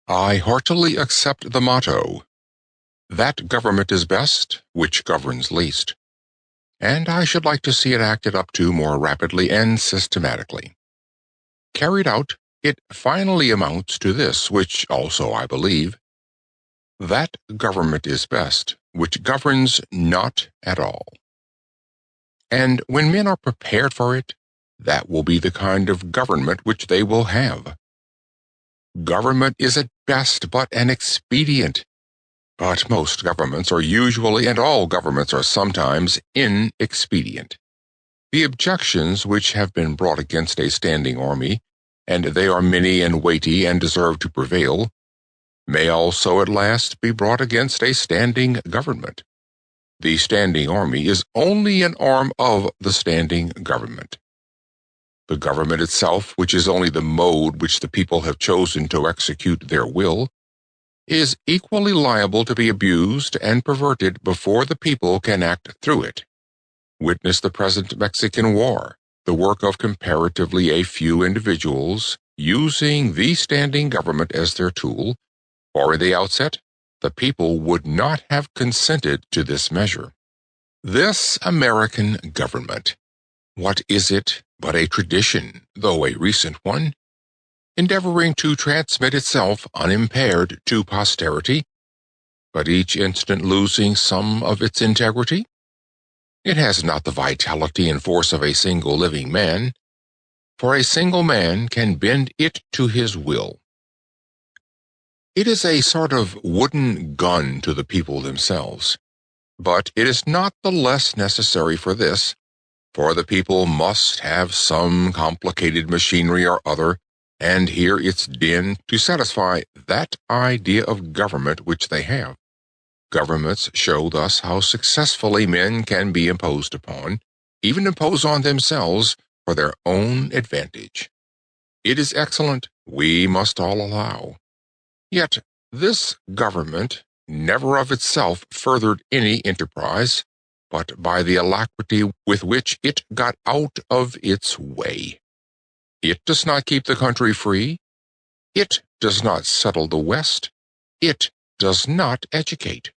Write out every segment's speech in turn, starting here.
I heartily accept the motto, "That government is best which governs least," and I should like to see it acted up to more rapidly and systematically. Carried out, it finally amounts to this, which also I believe: that government is best which governs not at all. And when men are prepared for it, that will be the kind of government which they will have. Government is at best but an expedient, but most governments are usually, and all governments are sometimes, inexpedient. The objections which have been brought against a standing army, and they are many and weighty and deserve to prevail, may also at last be brought against a standing government. The standing army is only an arm of the standing government. The government itself, which is only the mode which the people have chosen to execute their will, is equally liable to be abused and perverted before the people can act through it. Witness the present Mexican War, the work of comparatively a few individuals using the standing government as their tool, for in the outset, the people would not have consented to this measure. This American government, what is it but a tradition, though a recent one, endeavoring to transmit itself unimpaired to posterity, but each instant losing some of its integrity? It has not the vitality and force of a single living man, for a single man can bend it to his will. It is a sort of wooden gun to the people themselves, but it is not the less necessary for this, for the people must have some complicated machinery or other, and hear its din to satisfy that idea of government which they have. Governments show thus how successfully men can be imposed upon, even impose on themselves for their own advantage. It is excellent, we must all allow. Yet this government never of itself furthered any enterprise, but by the alacrity with which it got out of its way. It does not keep the country free. It does not settle the West. It does not educate.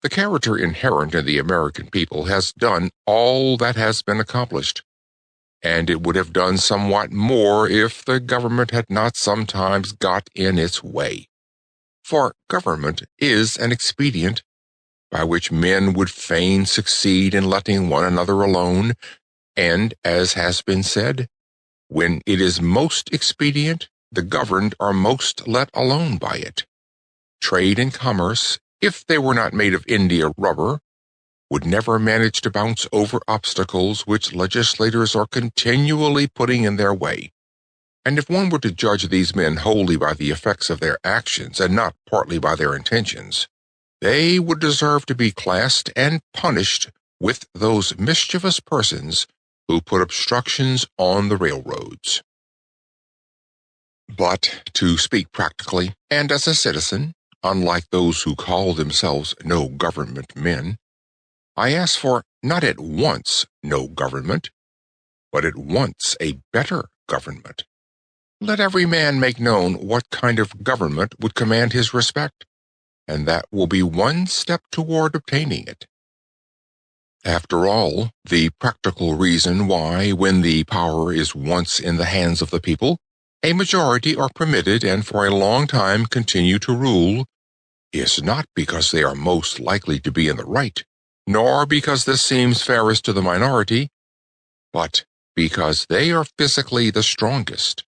The character inherent in the American people has done all that has been accomplished, and it would have done somewhat more if the government had not sometimes got in its way. For government is an expedient by which men would fain succeed in letting one another alone, and, as has been said, when it is most expedient, the governed are most let alone by it. Trade and commerce, if they were not made of India rubber, would never manage to bounce over obstacles which legislators are continually putting in their way. And if one were to judge these men wholly by the effects of their actions and not partly by their intentions, they would deserve to be classed and punished with those mischievous persons who put obstructions on the railroads. But, to speak practically, and as a citizen, unlike those who call themselves no government men, I ask for not at once no government, but at once a better government. Let every man make known what kind of government would command his respect, and that will be one step toward obtaining it. After all, the practical reason why, when the power is once in the hands of the people, a majority are permitted and for a long time continue to rule, is not because they are most likely to be in the right, nor because this seems fairest to the minority, but because they are physically the strongest.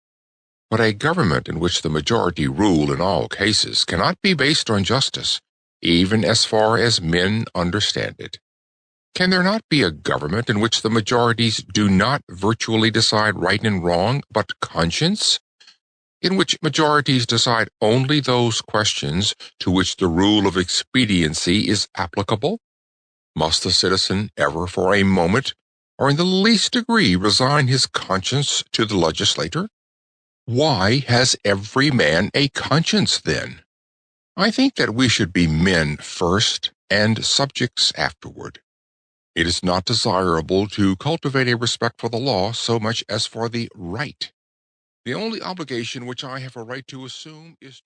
But a government in which the majority rule in all cases cannot be based on justice, even as far as men understand it. Can there not be a government in which the majorities do not virtually decide right and wrong, but conscience? In which majorities decide only those questions to which the rule of expediency is applicable? Must the citizen ever for a moment, or in the least degree, resign his conscience to the legislator? Why has every man a conscience, then? I think that we should be men first and subjects afterward. It is not desirable to cultivate a respect for the law so much as for the right. The only obligation which I have a right to assume is to